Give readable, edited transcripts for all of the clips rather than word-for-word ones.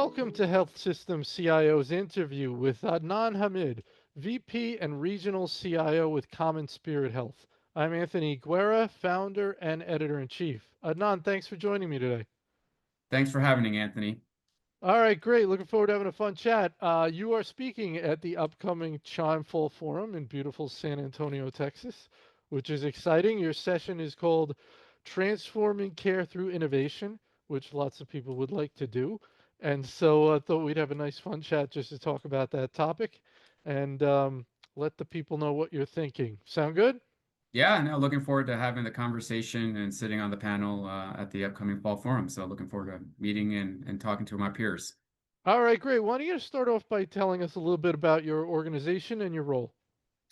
Welcome to Health System CIO's interview with Adnan Hamid, VP and Regional CIO with CommonSpirit Health. I'm Anthony Guerra, founder and editor-in-chief. Adnan, thanks for joining me today. Thanks for having me, Anthony. All right, great. Looking forward to having a fun chat. You are speaking at the upcoming Chime Fall Forum in beautiful San Antonio, Texas, which is exciting. Your session is called Transforming Care Through Innovation, which lots of people would like to do. And so I thought we'd have a nice fun chat just to talk about that topic and let the people know what you're thinking. Sound good? Yeah, no, looking forward to having the conversation and sitting on the panel at the upcoming Fall Forum. So looking forward to meeting and talking to my peers. All right, great. Why don't you start off by telling us a little bit about your organization and your role?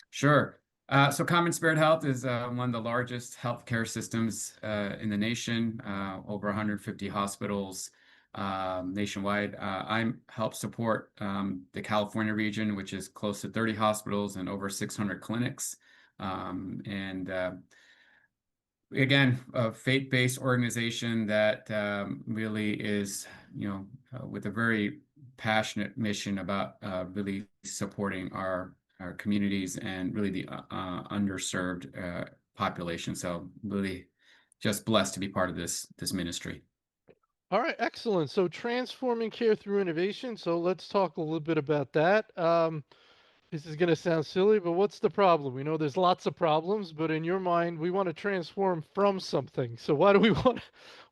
Sure. So CommonSpirit Health is one of the largest healthcare systems in the nation, over 150 hospitals nationwide. I help support the California region, which is close to 30 hospitals and over 600 clinics. And again, a faith-based organization that really is, with a very passionate mission about really supporting our communities and really the underserved population. So really just blessed to be part of this ministry. All right, excellent. So transforming care through innovation. So let's talk a little bit about that. This is going to sound silly, but what's the problem? We know there's lots of problems, but in your mind, we want to transform from something. So why do we want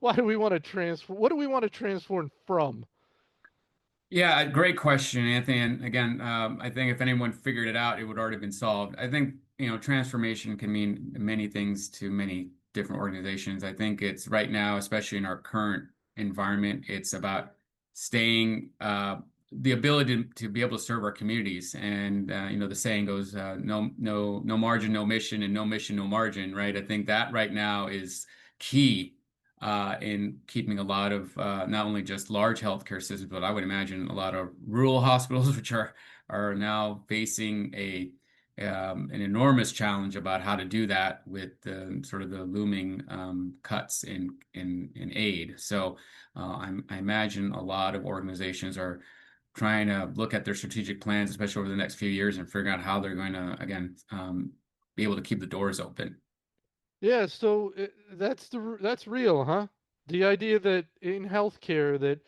to transform? What do we want to transform from? Yeah, great question, Anthony. And again, I think if anyone figured it out, it would already been solved. I think, transformation can mean many things to many different organizations. I think it's right now, especially in our current environment, it's about staying, the ability to be able to serve our communities. And, the saying goes, no margin, no mission, and no mission, no margin, right? I think that right now is key in keeping a lot of not only just large healthcare systems, but I would imagine a lot of rural hospitals, which are now facing an enormous challenge about how to do that with sort of the looming cuts in aid. So I imagine a lot of organizations are trying to look at their strategic plans, especially over the next few years, and figuring out how they're going to, again, be able to keep the doors open. Yeah, so that's real, huh? The idea that in healthcare that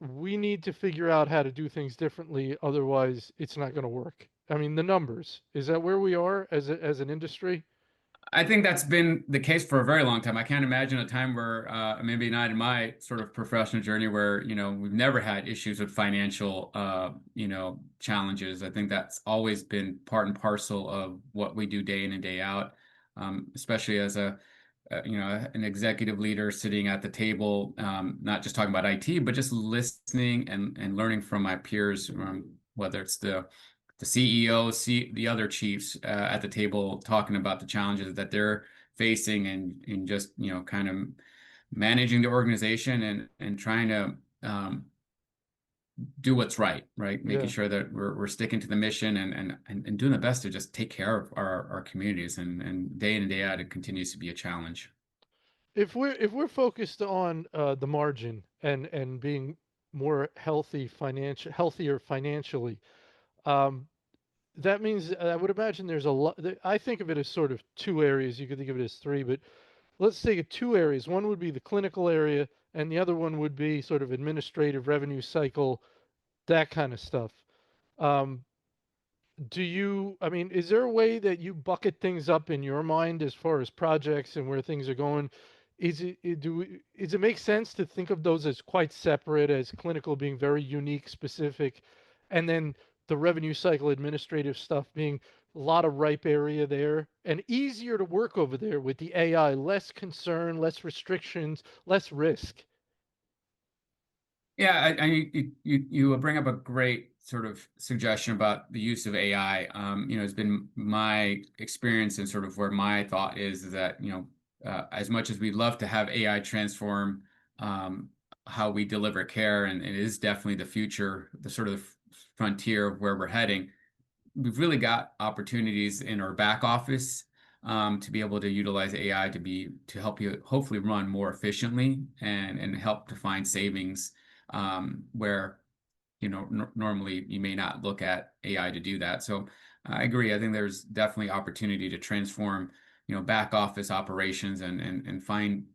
we need to figure out how to do things differently, otherwise it's not going to work. I mean, the numbers. Is that where we are as an industry? I think that's been the case for a very long time. I can't imagine a time where, maybe not in my sort of professional journey, where, we've never had issues with financial, challenges. I think that's always been part and parcel of what we do day in and day out, especially as an executive leader sitting at the table, not just talking about IT, but just listening and learning from my peers, whether it's the CEO, the other chiefs at the table talking about the challenges that they're facing and just, kind of managing the organization and trying to do what's right, right? Making Yeah. sure that we're sticking to the mission and doing the best to just take care of our communities and day in and day out, it continues to be a challenge. If we're focused on the margin and being more healthier financially, um, that means I would imagine there's a lot. I think of it as sort of two areas. You could think of it as three, but let's take it two areas. One would be the clinical area, and the other one would be sort of administrative revenue cycle, that kind of stuff. Um, I mean, is there a way that you bucket things up in your mind as far as projects and where things are going? Does it make sense to think of those as quite separate, as clinical being very unique, specific, and then the revenue cycle administrative stuff being a lot of ripe area there and easier to work over there with the AI, less concern, less restrictions, less risk? Yeah, you bring up a great sort of suggestion about the use of AI. It's been my experience and sort of where my thought is that, as much as we'd love to have AI transform how we deliver care, and it is definitely the future, the sort of frontier of where we're heading, we've really got opportunities in our back office to be able to utilize AI to help you hopefully run more efficiently and help to find savings where normally you may not look at AI to do that. So I agree. I think there's definitely opportunity to transform, back office operations and find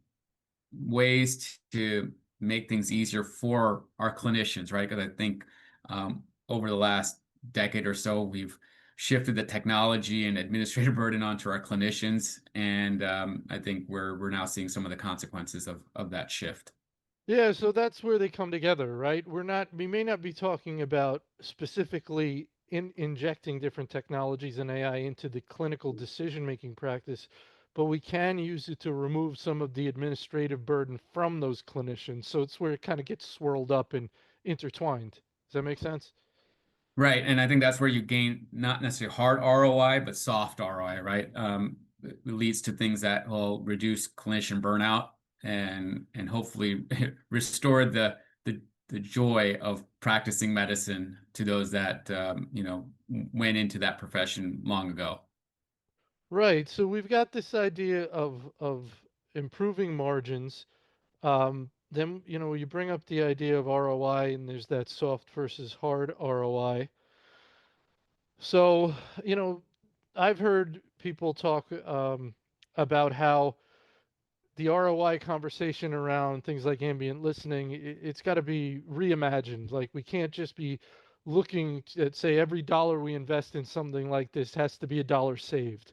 ways to make things easier for our clinicians, right? Because I think over the last decade or so, we've shifted the technology and administrative burden onto our clinicians, and I think we're now seeing some of the consequences of that shift. Yeah, so that's where they come together, right? We may not be talking about specifically injecting different technologies and AI into the clinical decision-making practice, but we can use it to remove some of the administrative burden from those clinicians. So it's where it kind of gets swirled up and intertwined. Does that make sense? Right. And I think that's where you gain not necessarily hard ROI, but soft ROI, right? It leads to things that will reduce clinician burnout and hopefully restore the joy of practicing medicine to those that went into that profession long ago. Right. So we've got this idea of improving margins. Then, you bring up the idea of ROI, and there's that soft versus hard ROI. So, I've heard people talk about how the ROI conversation around things like ambient listening, it's got to be reimagined. Like, we can't just be looking at, say, every dollar we invest in something like this has to be a dollar saved.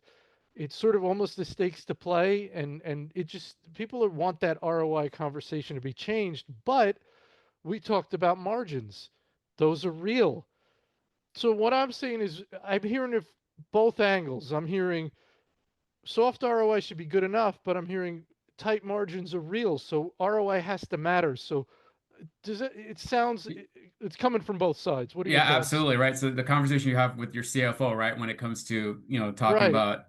It's sort of almost the stakes to play, and it just people that want that ROI conversation to be changed. But we talked about margins; those are real. So what I'm saying is, I'm hearing it both angles. I'm hearing soft ROI should be good enough, but I'm hearing tight margins are real, so ROI has to matter. So does it? It sounds it's coming from both sides. What are your Yeah, thoughts? absolutely. Right. So the conversation you have with your CFO, right, when it comes to, talking Right. about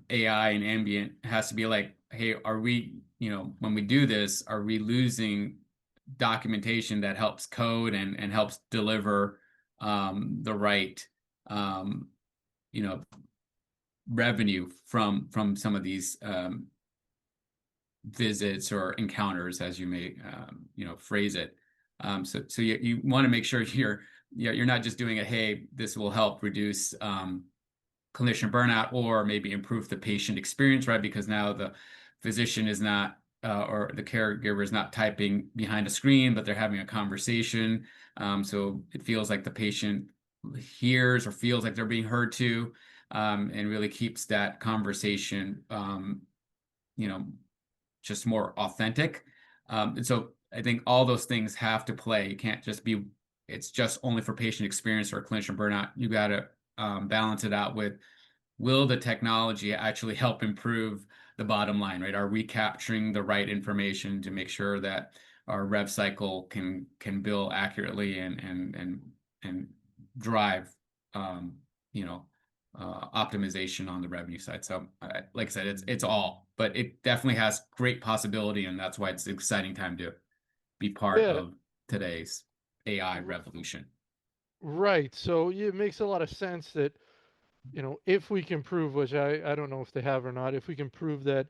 AI and ambient has to be like, hey, are we, when we do this, are we losing documentation that helps code and helps deliver the right, um, you know, revenue from some of these visits or encounters, as you may, phrase it. So you want to make sure you're not just doing a, hey, this will help reduce clinician burnout or maybe improve the patient experience, right? Because now the physician is not or the caregiver is not typing behind a screen, but they're having a conversation. So it feels like the patient hears or feels like they're being heard to, and really keeps that conversation, you know, just more authentic. And so I think all those things have to play. You can't just be, it's just only for patient experience or clinician burnout. You got to balance it out with, will the technology actually help improve the bottom line, right? Are we capturing the right information to make sure that our rev cycle can bill accurately and drive um, you know optimization on the revenue side. So like I said, it's all, but it definitely has great possibility, and that's why it's an exciting time to be part Yeah. of today's AI revolution. Right. So yeah, it makes a lot of sense that, if we can prove, which I don't know if they have or not, if we can prove that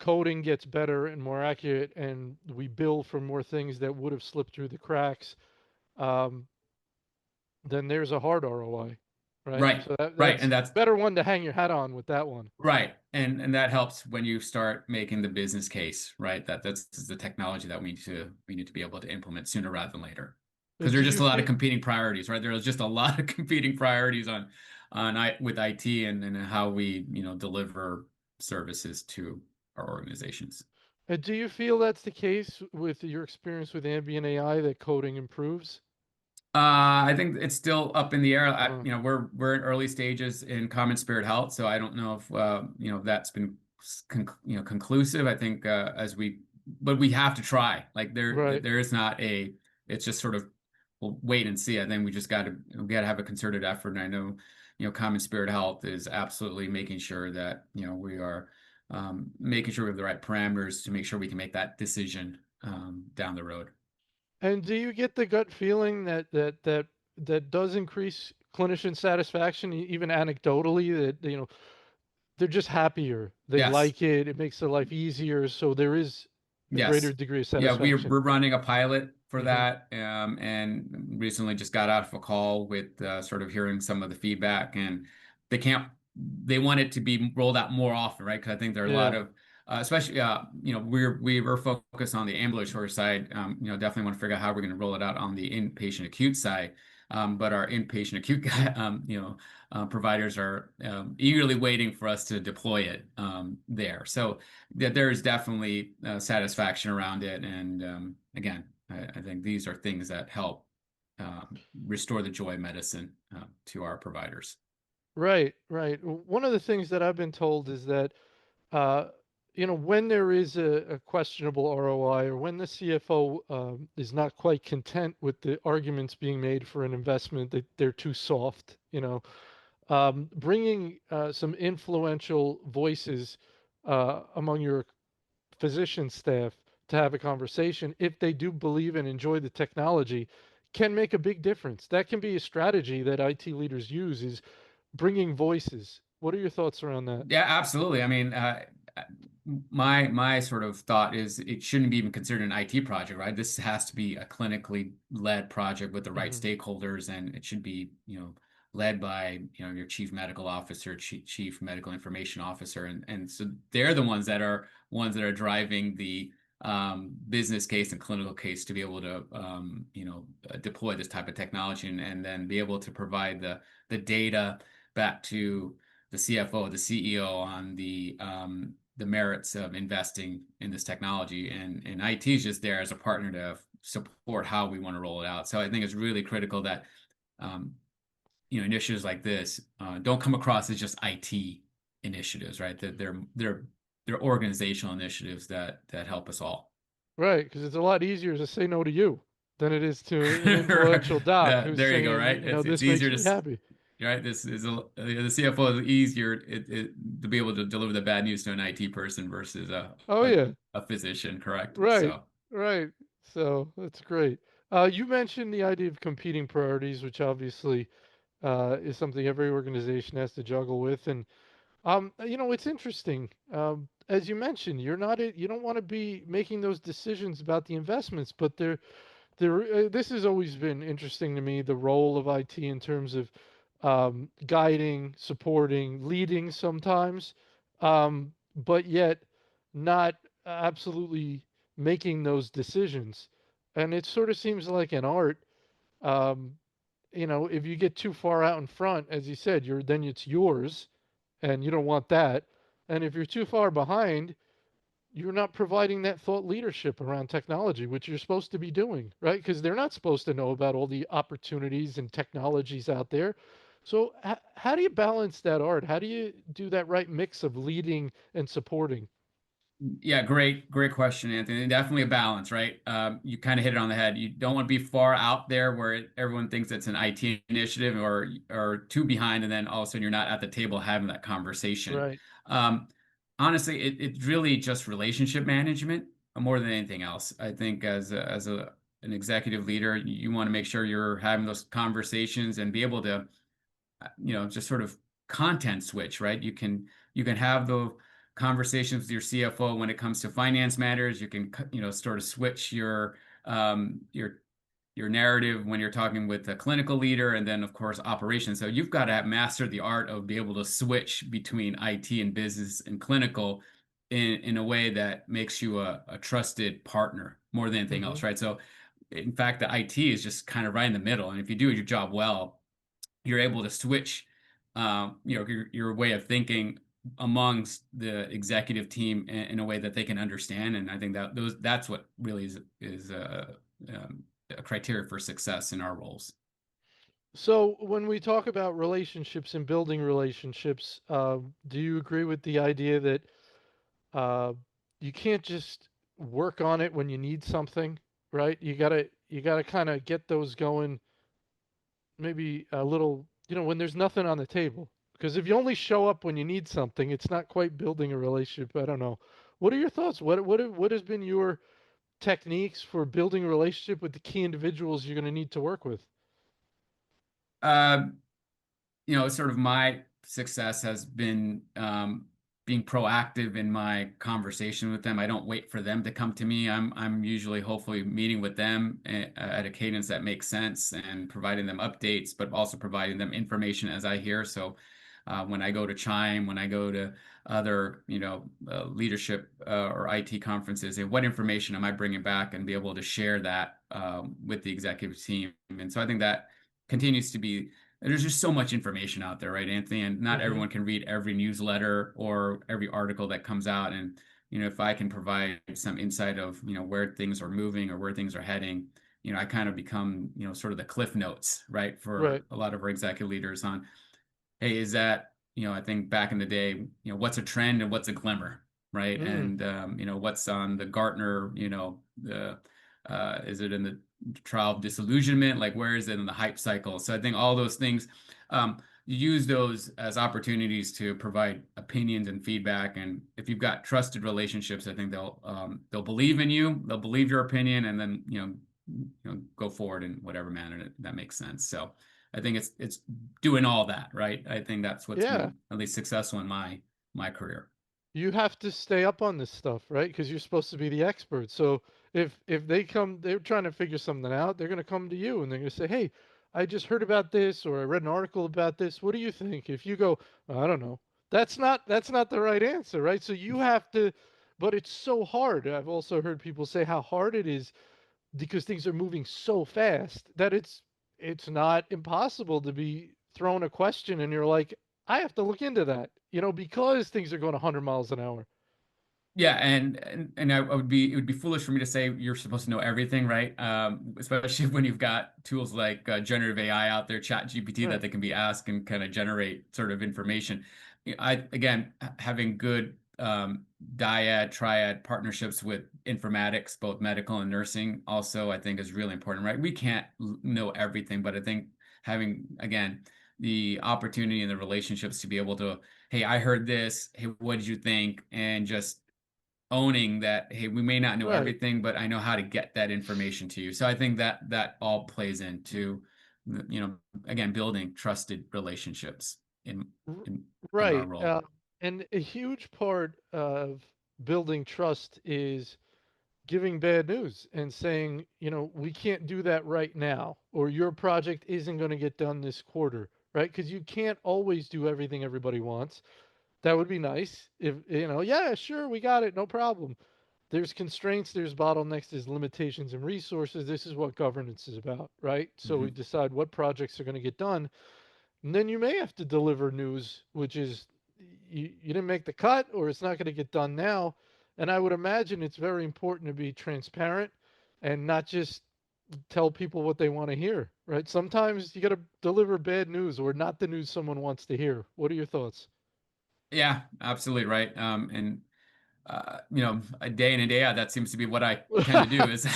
coding gets better and more accurate and we bill for more things that would have slipped through the cracks, um, then there's a hard ROI, right? Right, So right, that's and that's better one to hang your hat on with that one. right, and that helps when you start making the business case, right? That's the technology that we need to be able to implement sooner rather than later, because Do there's just you a lot of feel competing priorities, right? There's just a lot of competing priorities with IT and how we deliver services to our organizations. do you feel that's the case with your experience with ambient AI that coding improves? I think it's still up in the air. Uh, We're in early stages in CommonSpirit Health, so I don't know if that's been conclusive. I think but we have to try. Like right. there is not a. It's just sort of we'll wait and see. I think we got to have a concerted effort. And I know CommonSpirit Health is absolutely making sure that we are making sure we have the right parameters to make sure we can make that decision down the road. And do you get the gut feeling that does increase clinician satisfaction, even anecdotally, that they're just happier, they Yes. like it, it makes their life easier, so there is a greater Yes. degree of Yeah, satisfaction. we're running a pilot for Hmm. that, and recently just got out of a call with sort of hearing some of the feedback, and they can't they want it to be rolled out more often, right? Because I think there are a lot Yeah. of especially we're focused on the ambulatory side. Definitely want to figure out how we're going to roll it out on the inpatient acute side. But our inpatient acute guy, providers are eagerly waiting for us to deploy it there. So there is definitely satisfaction around it. And again, I think these are things that help restore the joy of medicine to our providers. Right, right. One of the things that I've been told is that, uh, when there is a questionable ROI, or when the CFO is not quite content with the arguments being made for an investment, that they're too soft, bringing some influential voices among your physician staff to have a conversation, if they do believe and enjoy the technology, can make a big difference. That can be a strategy that IT leaders use, is bringing voices. What are your thoughts around that? Yeah, absolutely. I mean, my sort of thought is it shouldn't be even considered an IT project, right? This has to be a clinically led project with the right Hmm. stakeholders, and it should be, led by, your chief medical officer, chief medical information officer, and so they're the ones that are driving the business case and clinical case to be able to, deploy this type of technology, and then be able to provide the data back to the CFO, the CEO on the merits of investing in this technology, and IT is just there as a partner to support how we want to roll it out. So I think it's really critical that um, initiatives like this don't come across as just IT initiatives, right? That they're organizational initiatives that help us all. Right, because it's a lot easier to say no to you than it is to an influential doc who's There you go, saying, right? It's this makes easier me happy. right? This is the CFO is easier to be able to deliver the bad news to an IT person versus Oh yeah, a physician, correct? right, So right. So that's great. You mentioned the idea of competing priorities, which obviously is something every organization has to juggle with. And it's interesting. As you mentioned, you don't want to be making those decisions about the investments, but this has always been interesting to me, the role of IT in terms of guiding, supporting, leading sometimes, but yet not absolutely making those decisions. And it sort of seems like an art. Um, if you get too far out in front, as you said, then it's yours, and you don't want that. And if you're too far behind, you're not providing that thought leadership around technology, which you're supposed to be doing, right? Because they're not supposed to know about all the opportunities and technologies out there. So, how do you balance that art? How do you do that right mix of leading and supporting? yeah, great question, Anthony. Definitely a balance, right? You kind of hit it on the head. You don't want to be far out there where everyone thinks it's an IT initiative, or too behind, and then all of a sudden you're not at the table having that conversation. Right. Um, Honestly, it's really just relationship management more than anything else. I think as an executive leader, you want to make sure you're having those conversations and be able to just sort of content switch, right? You can have the conversations with your CFO when it comes to finance matters. You can, sort of switch um, your your narrative when you're talking with a clinical leader, and then of course operations. So you've got to master the art of be able to switch between IT and business and clinical in a way that makes you a trusted partner more than anything Hmm. else, right? So in fact, the IT is just kind of right in the middle. And if you do your job well, you're able to switch, your way of thinking amongst the executive team in a way that they can understand. And I think that's what really is a criteria for success in our roles. So, when we talk about relationships and building relationships, do you agree with the idea that uh, you can't just work on it when you need something, right? You gotta kind of get those going, maybe a little, when there's nothing on the table. Because if you only show up when you need something, it's not quite building a relationship. I don't know. What are your thoughts? What has been your techniques for building a relationship with the key individuals you're going to need to work with? Sort of my success has been being proactive in my conversation with them. I don't wait for them to come to me. I'm usually hopefully meeting with them at a cadence that makes sense and providing them updates, but also providing them information as I hear. So when I go to Chime, when I go to other, leadership or IT conferences, and what information am I bringing back and be able to share that with the executive team. And so I think that continues to be there's just so much information out there, right, Anthony? And not Hmm. everyone can read every newsletter or every article that comes out. And, if I can provide some insight of, where things are moving or where things are heading, I kind of become, sort of the cliff notes, right, Right. for a lot of our executive leaders on, hey, is that, I think back in the day, what's a trend and what's a glimmer, right? Mm. And, what's on the Gartner, is it in the trial of disillusionment? Like, where is it in the hype cycle? So I think all those things, you use those as opportunities to provide opinions and feedback. And if you've got trusted relationships, I think they'll believe in you, they'll believe your opinion, and then, go forward in whatever manner that makes sense. So I think it's doing all that, right? I think that's what's Yeah. been at least successful in my career. You have to stay up on this stuff, right? Because you're supposed to be the expert. So if they come, they're trying to figure something out, they're going to come to you and they're going to say, "Hey, I just heard about this, or I read an article about this. What do you think?" If you go, "I don't know," that's not the right answer, right? So you have to, but it's so hard. I've also heard people say how hard it is because things are moving so fast that it's not impossible to be thrown a question and you're like, I have to look into that, because things are going 100 miles an hour. Yeah, and I would be it would be foolish for me to say you're supposed to know everything, right? Especially when you've got tools like generative AI out there, Chat GPT, that Right. they can be asked and kind of generate sort of information. I again having good dyad, triad partnerships with informatics, both medical and nursing, also I think is really important, right? We can't know everything, but I think having again the opportunity and the relationships to be able to, hey, I heard this, hey, what did you think, and just owning that, hey, we may not know Right. everything, but I know how to get that information to you. So I think that all plays into, you know, again, building trusted relationships in R- in in our right. role. And a huge part of building trust is giving bad news and saying, we can't do that right now, or your project isn't going to get done this quarter, right? Because you can't always do everything everybody wants. That would be nice if, yeah, sure, we got it, no problem. There's constraints, there's bottlenecks, there's limitations and resources. This is what governance is about, right? So we Hmm. decide what projects are going to get done. And then you may have to deliver news, which is you didn't make the cut or it's not going to get done now. And I would imagine it's very important to be transparent and not just tell people what they want to hear, right? Sometimes you got to deliver bad news or not the news someone wants to hear. What are your thoughts? Yeah, absolutely right. And a day in and day out, that seems to be what I tend to do is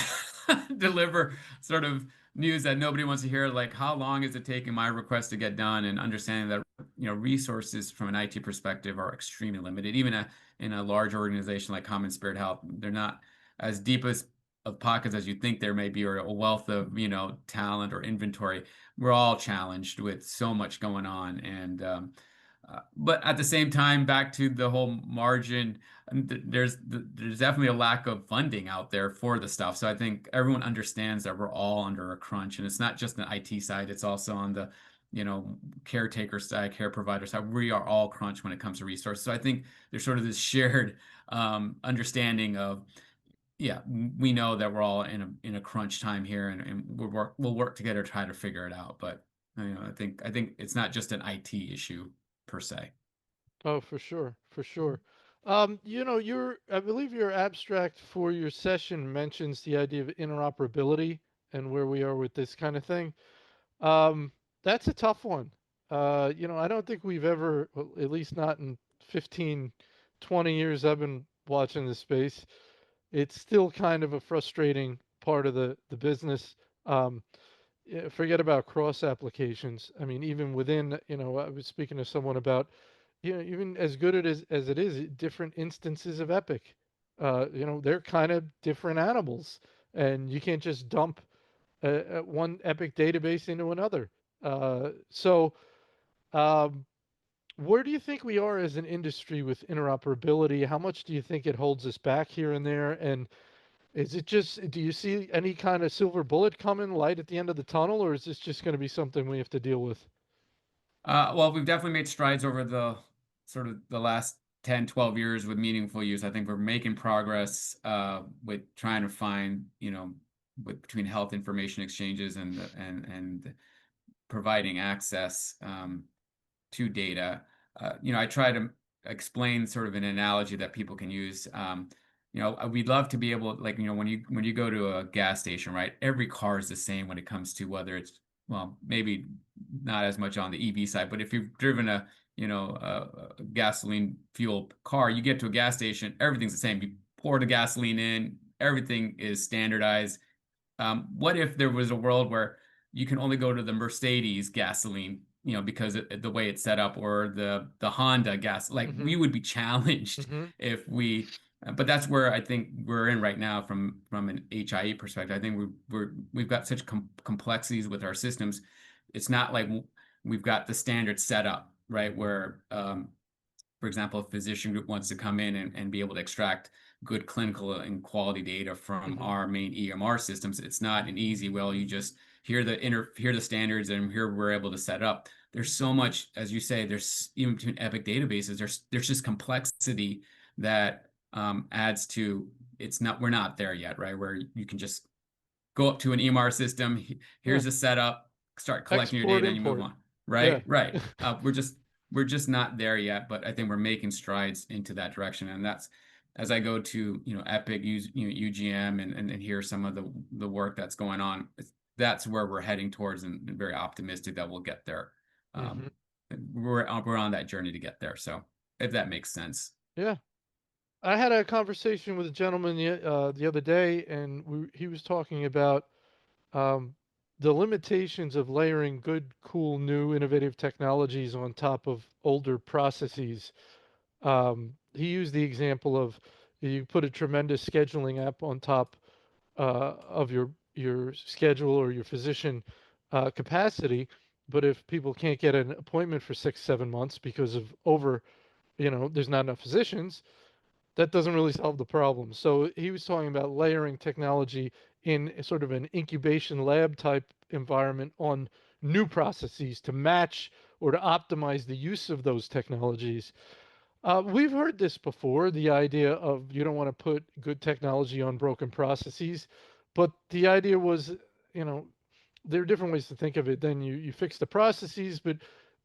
deliver sort of news that nobody wants to hear. Like, how long is it taking my request to get done? And understanding that, resources from an IT perspective are extremely limited. Even in a large organization like CommonSpirit Health, they're not as deep as of pockets as you think there may be, or a wealth of, talent or inventory. We're all challenged with so much going on. And, but at the same time, back to the whole margin, there's definitely a lack of funding out there for the stuff. So I think everyone understands that we're all under a crunch, and it's not just an IT side; it's also on the, caretaker side, care provider side. We are all crunched when it comes to resources. So I think there's sort of this shared understanding of, yeah, we know that we're all in a crunch time here, and we'll work together to try to figure it out. But I think it's not just an IT issue per se. Oh, for sure, for sure. I believe your abstract for your session mentions the idea of interoperability and where we are with this kind of thing. Um, that's a tough one. I don't think we've ever, well, at least not in 15, 20 years I've been watching this space. It's still kind of a frustrating part of the business. Um, Forget about cross applications. I mean, even within, I was speaking to someone about, even as good as it is, different instances of Epic. They're kind of different animals, and you can't just dump one Epic database into another. So um, Where do you think we are as an industry with interoperability? How much do you think it holds us back here and there? And is it just, do you see any kind of silver bullet coming, light at the end of the tunnel, or is this just going to be something we have to deal with? Well, we've definitely made strides over the sort of the last 10, 12 years with meaningful use. I think we're making progress with trying to find, between health information exchanges and providing access to data. I try to explain sort of an analogy that people can use. We'd love to be able, like, when you go to a gas station, right? Every car is the same when it comes to whether it's, well, maybe not as much on the EV side, but if you've driven a gasoline fuel car, you get to a gas station, everything's the same. You pour the gasoline in, everything is standardized. What if there was a world where you can only go to the Mercedes gasoline, because the way it's set up, or the Honda gas? Like, Mm-hmm. we would be challenged Mm-hmm. if we. But that's where I think we're in right now from an HIE perspective. I think we've got such complexities with our systems. It's not like we've got the standard setup, right? Where for example, a physician group wants to come in and be able to extract good clinical and quality data from Mm-hmm. our main EMR systems. It's not an easy, well, you just hear the standards, and here we're able to set up. There's so much, as you say, there's even between Epic databases, there's just complexity that adds to, we're not there yet, right? Where you can just go up to an EMR system, Yeah. here's a setup, start collecting your Export, data, and you move import. on. Yeah. Right, right. We're just not there yet, but I think we're making strides into that direction. And that's, as I go to, Epic, use, UGM, and hear some of the work that's going on. That's where we're heading towards, and very optimistic that we'll get there. Mm-hmm. Um, we're on that journey to get there. So if that makes sense. Yeah. I had a conversation with a gentleman the other day, and he was talking about um, the limitations of layering good, cool, new, innovative technologies on top of older processes. He used the example of you put a tremendous scheduling app on top of your schedule or your physician capacity, but if people can't get an appointment for 6, 7 months because of there's not enough physicians, that doesn't really solve the problem. So he was talking about layering technology in sort of an incubation lab type environment on new processes to match or to optimize the use of those technologies. We've heard this before, the idea of you don't want to put good technology on broken processes, but the idea was, you know, there are different ways to think of it. Then you fix the processes, but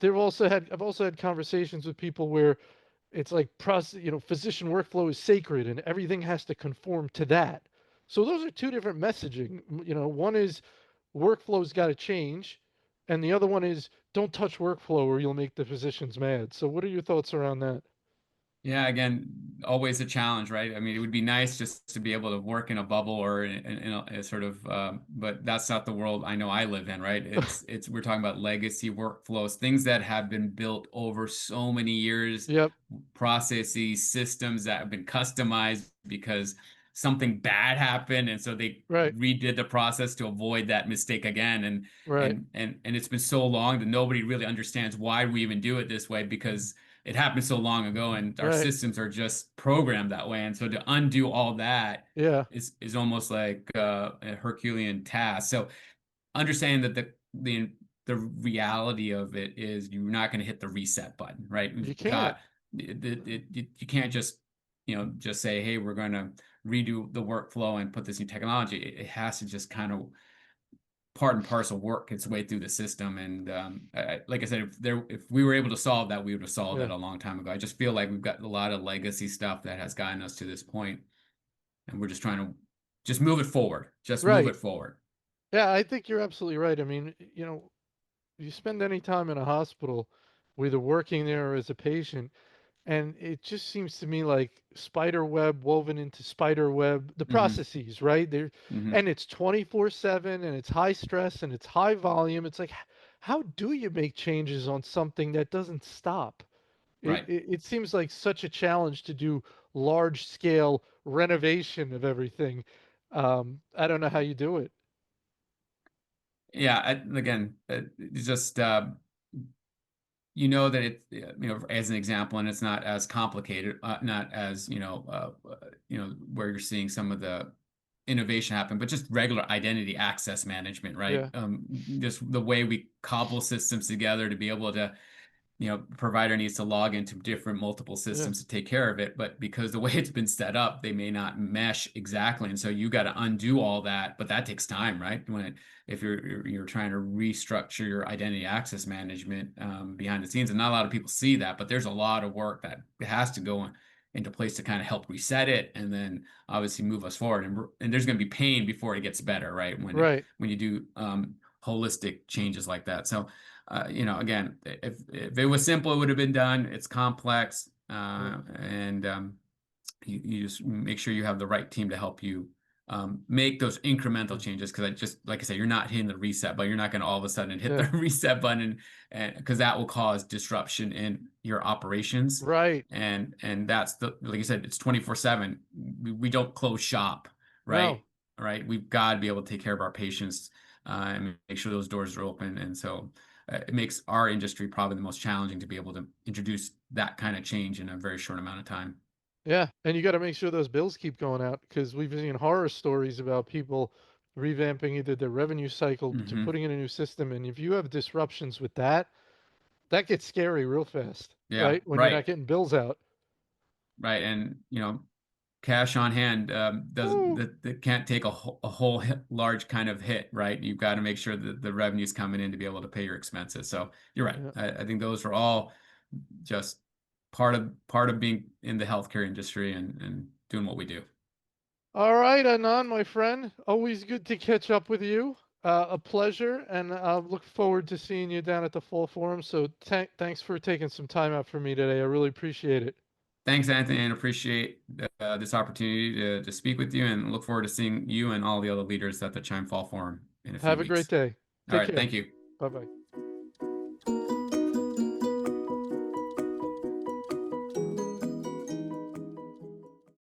I've also had conversations with people where it's like physician workflow is sacred and everything has to conform to that. So those are two different messaging. One is workflow's got to change, and the other one is don't touch workflow or you'll make the physicians mad. So what are your thoughts around that? Yeah, again, always a challenge, right? I mean, it would be nice just to be able to work in a bubble, or in a sort of, but that's not the world I know I live in, right? We're talking about legacy workflows, things that have been built over so many years, Yep. processes, systems that have been customized because something bad happened, and so they Right. redid the process to avoid that mistake again. And Right. it's been so long that nobody really understands why we even do it this way, because it happened so long ago, and our Right. systems are just programmed that way. And so to undo all that Yeah. is almost like a Herculean task. So understanding that the reality of it is you're not going to hit the reset button, right? You We've can't. got you can't just say, hey, we're going to redo the workflow and put this new technology. It has to just kind of part and parcel work its way through the system. And like I said, if we were able to solve that, we would have solved Yeah. that a long time ago. I just feel like we've got a lot of legacy stuff that has gotten us to this point, and we're just trying to just move it forward. Just move Right. it forward. Yeah, I think you're absolutely right. I mean, you spend any time in a hospital, whether working there or as a patient, and it just seems to me like spider web woven into spider web, the Hmm. processes, right? There, Hmm. and it's 24/7 and it's high stress and it's high volume. It's like, how do you make changes on something that doesn't stop? Right. It seems like such a challenge to do large scale renovation of everything. I don't know how you do it. Yeah. Again, it's just you know that it, as an example, and it's not as complicated, not as, where you're seeing some of the innovation happen, but just regular identity access management, right? Yeah. Just the way we cobble systems together to be able to, provider needs to log into different multiple Yeah. systems to take care of it, but because the way it's been set up, they may not mesh exactly, and so you got to undo all that, but that takes time, right? If you're trying to restructure your identity access management behind the scenes, and not a lot of people see that, but there's a lot of work that has to go into place to kind of help reset it, and then obviously move us forward. And there's going to be pain before it gets better, right? Right. When you do holistic changes like that. So again, if it was simple, it would have been done. It's complex, Yeah. and you just make sure you have the right team to help you make those incremental Yeah. changes. Because like I said, you're not hitting the reset button. You're not going to all of a sudden hit the Yeah. reset button, and because that will cause disruption in your operations. Right. And that's like you said, it's 24/7. We don't close shop, right? No. Right. We've got to be able to take care of our patients and make sure those doors are open. And so it makes our industry probably the most challenging to be able to introduce that kind of change in a very short amount of time. Yeah, and you got to make sure those bills keep going out because we've seen horror stories about people revamping either their revenue cycle to Hmm. putting in a new system, and if you have disruptions with that, that gets scary real fast, Yeah, right? When you're not right, getting bills out. right. And cash on hand doesn't Woo. that can't take a whole large kind of hit, right? You've got to make sure that the revenue's coming in to be able to pay your expenses. So you're right. Yeah. I think those are all just part of being in the healthcare industry and doing what we do. All right, Anon, my friend. Always good to catch up with you. A pleasure, and I look forward to seeing you down at the Fall Forum. So thanks for taking some time out for me today. I really appreciate it. Thanks, Anthony, and appreciate this opportunity to speak with you, and look forward to seeing you and all the other leaders at the Chime Fall Forum in a few Have a great weeks. day. All Take right, care. thank you. Bye bye.